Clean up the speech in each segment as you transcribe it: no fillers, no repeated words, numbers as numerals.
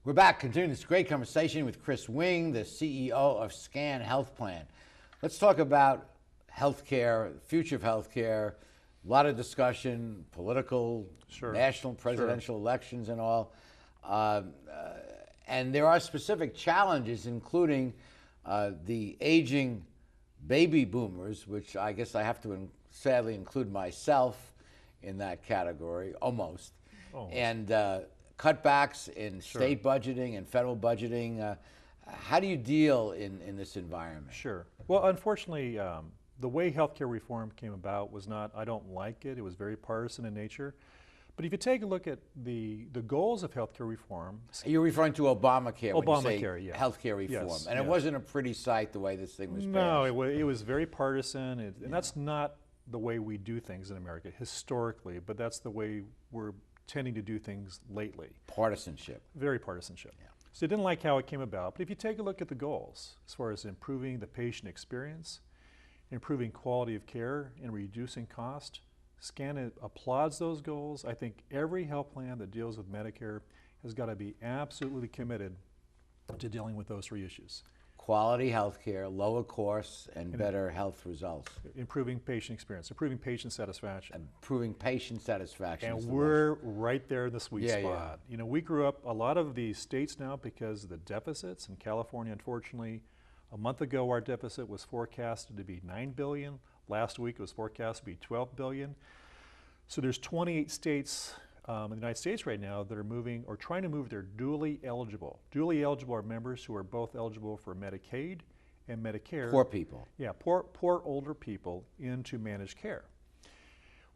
We're back, continuing this great conversation with Chris Wing, the CEO of SCAN Health Plan. Let's talk about healthcare, the future of healthcare. A lot of discussion, political, national, presidential elections, and all. And there are specific challenges, including the aging baby boomers, which I guess I have to sadly include myself in that category, almost. And cutbacks in state budgeting and federal budgeting. How do you deal in this environment? Sure. Well, unfortunately, the way healthcare reform came about was not, I don't like it. It was very partisan in nature. But if you take a look at the goals of healthcare reform. You're referring to Obamacare when you say yeah. healthcare reform. Yes, and it wasn't a pretty sight the way this thing was passed. No, it was very partisan. And that's not the way we do things in America historically, but that's the way we're tending to do things lately. Partisanship. Very partisanship. Yeah. So I didn't like how it came about, but if you take a look at the goals, as far as improving the patient experience, improving quality of care, and reducing cost, SCAN applauds those goals. I think every health plan that deals with Medicare has got to be absolutely committed to dealing with those three issues. Quality health care, lower costs, and better health results. Improving patient experience, improving patient satisfaction. Improving patient satisfaction. And we're right there in the sweet spot. You know, we grew up, a lot of the states now, because of the deficits, in California, unfortunately, a month ago our deficit was forecasted to be $9 billion. Last week it was forecast to be $12 billion. So there's 28 states in the United States right now that are moving or trying to move their dually eligible. Dually eligible are members who are both eligible for Medicaid and Medicare. Poor people. Yeah, poor older people into managed care.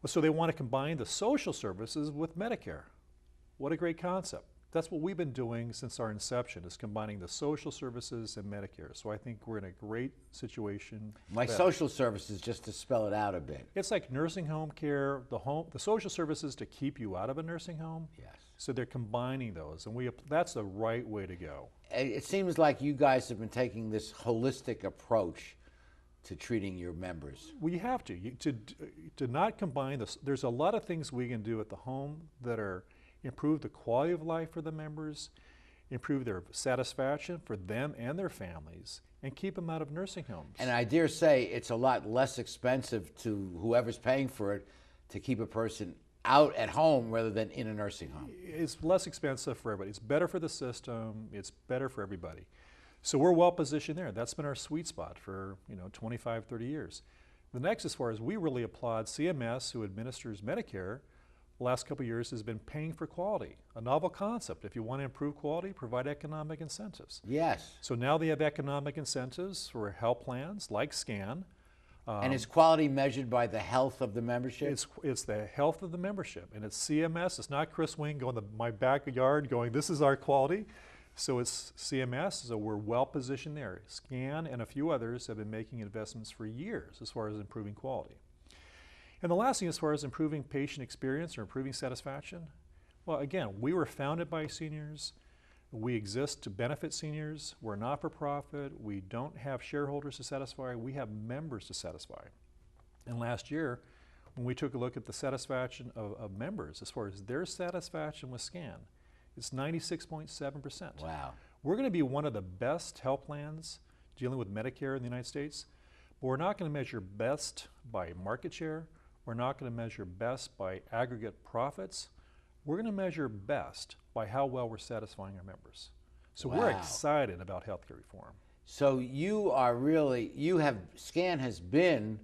Well, so they want to combine the social services with Medicare. What a great concept. That's what we've been doing since our inception, is combining the social services and Medicare. So I think we're in a great situation. Like social services, just to spell it out a bit. It's like nursing home care, the social services to keep you out of a nursing home. Yes. So they're combining those, and that's the right way to go. It seems like you guys have been taking this holistic approach to treating your members. Well, you have to not combine this. There's a lot of things we can do at the home that are improve the quality of life for the members, improve their satisfaction for them and their families, and keep them out of nursing homes. And I dare say it's a lot less expensive to whoever's paying for it to keep a person out at home rather than in a nursing home. It's less expensive for everybody. It's better for the system. It's better for everybody. So we're well positioned there. That's been our sweet spot for 25, 30 years. The next, as far as we really applaud CMS, who administers Medicare, the last couple of years has been paying for quality, a novel concept. If you want to improve quality, provide economic incentives. Yes. So now they have economic incentives for health plans like SCAN. And is quality measured by the health of the membership? It's the health of the membership, and it's CMS. It's not Chris Wing going to my backyard going, this is our quality. So it's CMS, so we're well positioned there. SCAN and a few others have been making investments for years as far as improving quality. And the last thing, as far as improving patient experience or improving satisfaction, well, again, we were founded by seniors. We exist to benefit seniors. We're not-for-profit. We don't have shareholders to satisfy. We have members to satisfy. And last year, when we took a look at the satisfaction of members, as far as their satisfaction with SCAN, it's 96.7%. Wow. We're going to be one of the best health plans dealing with Medicare in the United States, but we're not going to measure best by market share. We're not going to measure best by aggregate profits. We're going to measure best by how well we're satisfying our members. So we're excited about healthcare reform. So you are really, SCAN has been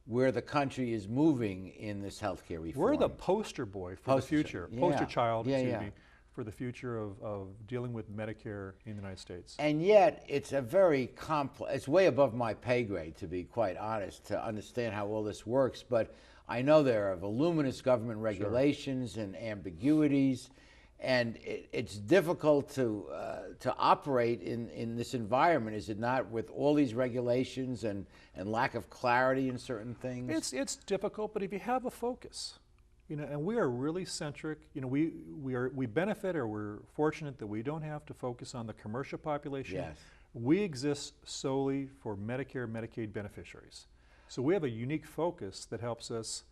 where the country is moving in this healthcare reform. We're the poster boy for the future, poster child, excuse me, for the future of dealing with Medicare in the United States. And yet, it's a very complex, it's way above my pay grade, to be quite honest, to understand how all this works. But I know there are voluminous government regulations and ambiguities, and it's difficult to operate in this environment, is it not, with all these regulations and lack of clarity in certain things? It's difficult, but if you have a focus, and we are really centric. We benefit, or we're fortunate that we don't have to focus on the commercial population. Yes. We exist solely for Medicare, Medicaid beneficiaries. So we have a unique focus that helps us,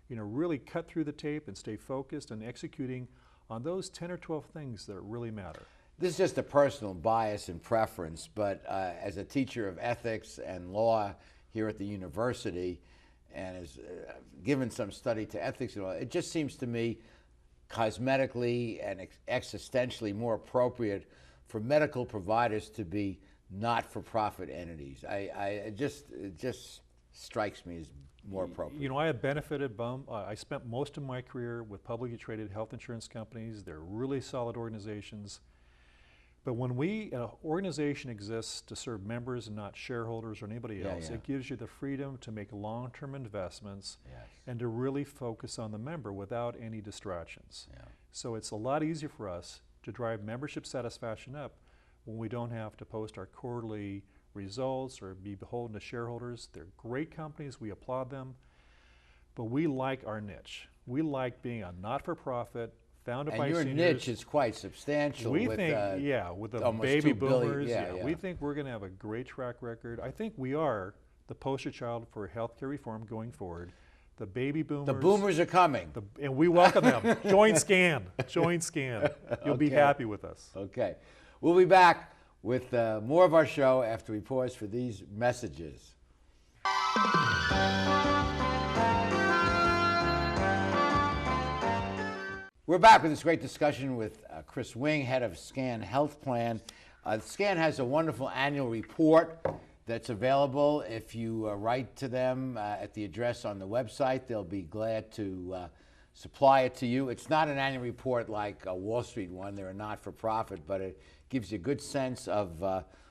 really cut through the tape and stay focused and executing on those 10 or 12 things that really matter. this is just a personal bias and preference, but as a teacher of ethics and law here at the university, and as given some study to ethics and all, it just seems to me cosmetically and existentially more appropriate for medical providers to be not-for-profit entities. It just strikes me as more appropriate. You know, I have benefited, I spent most of my career with publicly traded health insurance companies. They're really solid organizations. But when an organization exists to serve members and not shareholders or anybody else, it gives you the freedom to make long-term investments and to really focus on the member without any distractions. So it's a lot easier for us to drive membership satisfaction up when we don't have to post our quarterly results or be beholden to shareholders. They're great companies, we applaud them, but we like our niche. We like being a not-for-profit, founded by seniors. And your niche is quite substantial. We with, think, with the almost baby 2 billion, boomers, we think we're going to have a great track record. I think we are the poster child for healthcare reform going forward. The baby boomers. The boomers are coming. And we welcome them. Join SCAN. Join SCAN. You'll be happy with us. Okay. We'll be back with more of our show after we pause for these messages. We're back with this great discussion with Chris Wing, head of SCAN Health Plan. SCAN has a wonderful annual report that's available. If you write to them at the address on the website, they'll be glad to supply it to you. It's not an annual report like a Wall Street one. They're a not-for-profit, but it gives you a good sense of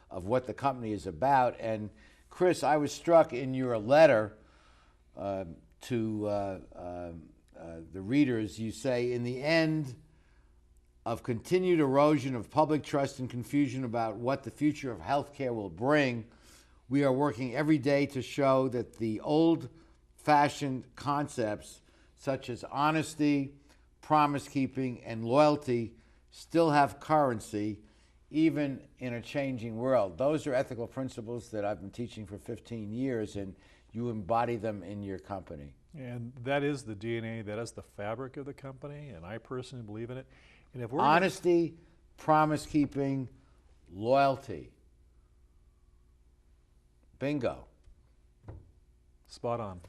what the company is about. And Chris, I was struck in your letter to the readers. You say, in the end of continued erosion of public trust and confusion about what the future of healthcare will bring, we are working every day to show that the old-fashioned concepts such as honesty, promise-keeping, and loyalty still have currency, even in a changing world. Those are ethical principles that I've been teaching for 15 years, and you embody them in your company. And that is the DNA, that is the fabric of the company, and I personally believe in it. And if we're honesty, promise-keeping, loyalty. Bingo. Spot on.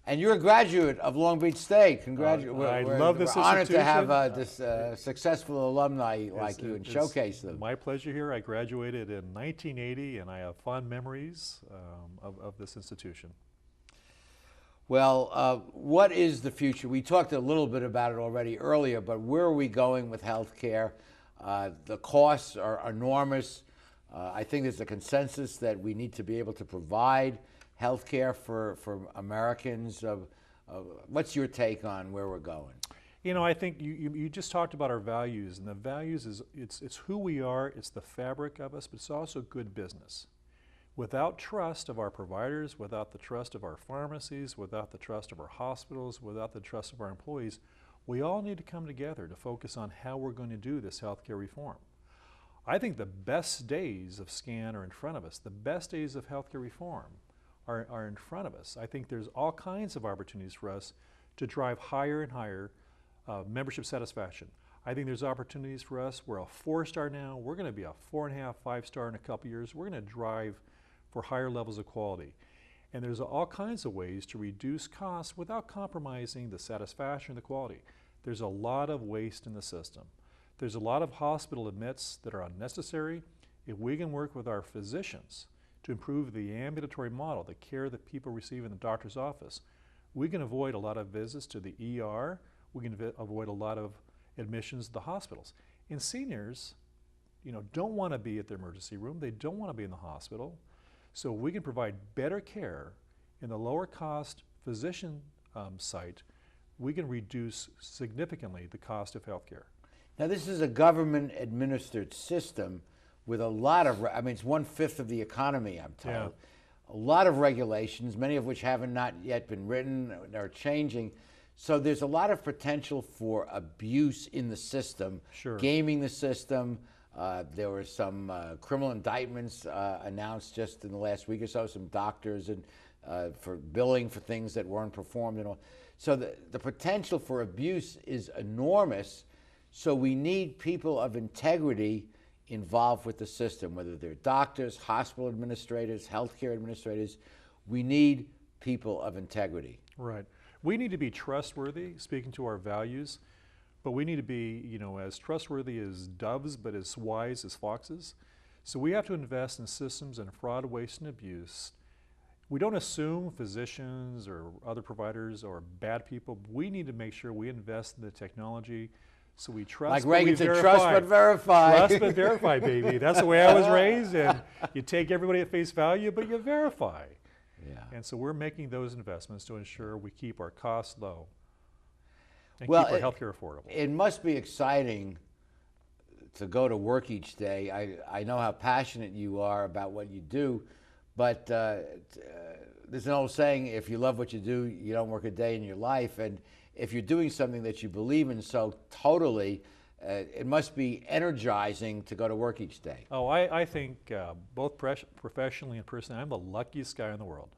And you're a graduate of Long Beach State. I love this institution. We're honored to have institution. successful alumni like you and showcase them. My pleasure here. I graduated in 1980, and I have fond memories of this institution. Well, what is the future? We talked a little bit about it already earlier, but where are we going with healthcare? The costs are enormous. I think there's a consensus that we need to be able to provide health care for Americans. What's your take on where we're going? You know, I think you just talked about our values, and the values is it's who we are, it's the fabric of us, but it's also good business. Without trust of our providers, without the trust of our pharmacies, without the trust of our hospitals, without the trust of our employees, we all need to come together to focus on how we're going to do this healthcare reform. I think the best days of SCAN are in front of us. The best days of healthcare reform are in front of us. I think there's all kinds of opportunities for us to drive higher and higher membership satisfaction. I think there's opportunities for us. We're a 4-star now. We're going to be a 4.5, 5-star in a couple years. We're going to drive for higher levels of quality. And there's all kinds of ways to reduce costs without compromising the satisfaction and the quality. There's a lot of waste in the system. There's a lot of hospital admits that are unnecessary. If we can work with our physicians to improve the ambulatory model, the care that people receive in the doctor's office, we can avoid a lot of visits to the ER. We can avoid a lot of admissions to the hospitals. And seniors, don't want to be at the emergency room. They don't want to be in the hospital. So we can provide better care in the lower cost physician site. We can reduce significantly the cost of healthcare. Now, this is a government-administered system with a lot of, it's 1/5 of the economy, I'm told. Yeah. A lot of regulations, many of which haven't not yet been written, are changing. So there's a lot of potential for abuse in the system, Sure. Gaming the system. There were some criminal indictments announced just in the last week or so, some doctors and for billing for things that weren't performed and all. So the potential for abuse is enormous. So we need people of integrity involved with the system, whether they're doctors, hospital administrators, healthcare administrators. We need people of integrity. Right. We need to be trustworthy, speaking to our values, but we need to be, you know, as trustworthy as doves, but as wise as foxes. So we have to invest in systems and fraud, waste, and abuse. We don't assume physicians or other providers are bad people. We need to make sure we invest in the technology so we trust. Like but Reagan we said, verify. trust but verify. Trust but verify, baby. That's the way I was raised. And you take everybody at face value, but you verify. Yeah. And so we're making those investments to ensure we keep our costs low and Well, keep our healthcare affordable. It must be exciting to go to work each day. I know how passionate you are about what you do, but there's an old saying, if you love what you do, you don't work a day in your life. And if you're doing something that you believe in so totally, it must be energizing to go to work each day. Oh, I think both professionally and personally, I'm the luckiest guy in the world.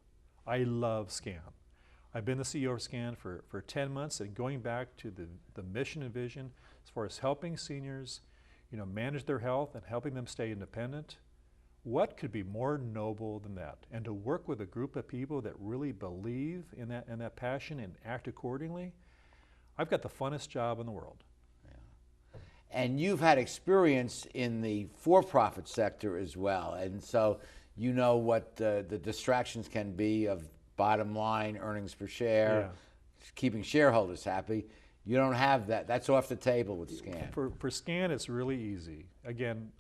I love SCAN. I've been the CEO of SCAN for 10 months, and going back to the mission and vision as far as helping seniors, you know, manage their health and helping them stay independent. What could be more noble than that? And to work with a group of people that really believe in that passion and act accordingly, I've got the funnest job in the world. And you've had experience in the for-profit sector as well, and so you know what the distractions can be of bottom line, earnings per share, keeping shareholders happy. You don't have that. That's off the table with SCAN. For SCAN, it's really easy. Again,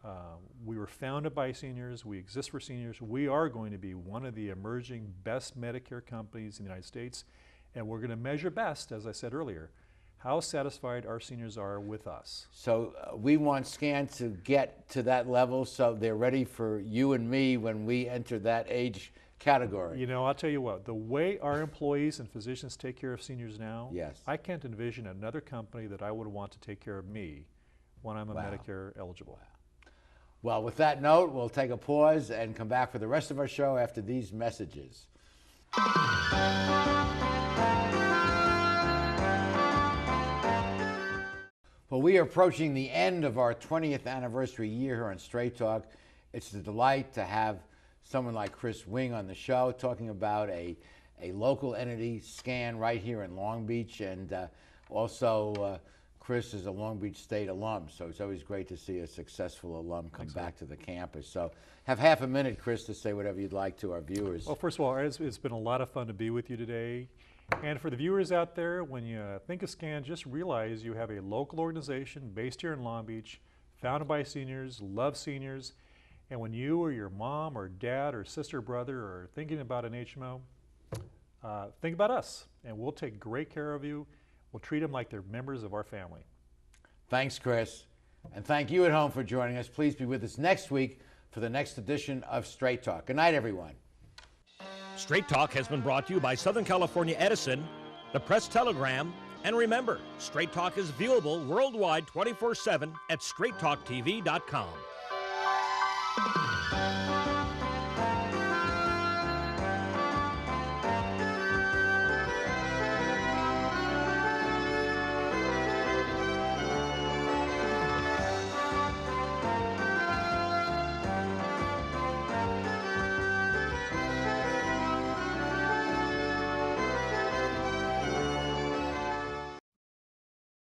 we were founded by seniors. We exist for seniors. We are going to be one of the emerging best Medicare companies in the United States, and we're going to measure best, as I said earlier, how satisfied our seniors are with us. So we want SCAN to get to that level so they're ready for you and me when we enter that age category. You know, I'll tell you what, the way our employees and physicians take care of seniors now, Yes. I can't envision another company that I would want to take care of me when I'm a Medicare eligible. Well, with that note, we'll take a pause and come back for the rest of our show after these messages. Well, we are approaching the end of our 20th anniversary year here on Straight Talk. It's a delight to have someone like Chris Wing on the show talking about a local entity, SCAN, right here in Long Beach. And also, Chris is a Long Beach State alum, so it's always great to see a successful alum come back to the campus. So have half a minute, Chris, to say whatever you'd like to our viewers. Well, first of all, it's been a lot of fun to be with you today. And for the viewers out there, when you think of SCAN, just realize you have a local organization based here in Long Beach, founded by seniors, love seniors. And when you or your mom or dad or sister or brother are thinking about an HMO, think about us, and we'll take great care of you. We'll treat them like they're members of our family. Thanks, Chris. And thank you at home for joining us. Please be with us next week for the next edition of Straight Talk. Good night, everyone. Straight Talk has been brought to you by Southern California Edison, the Press Telegram, and remember, Straight Talk is viewable worldwide 24/7 at straighttalktv.com.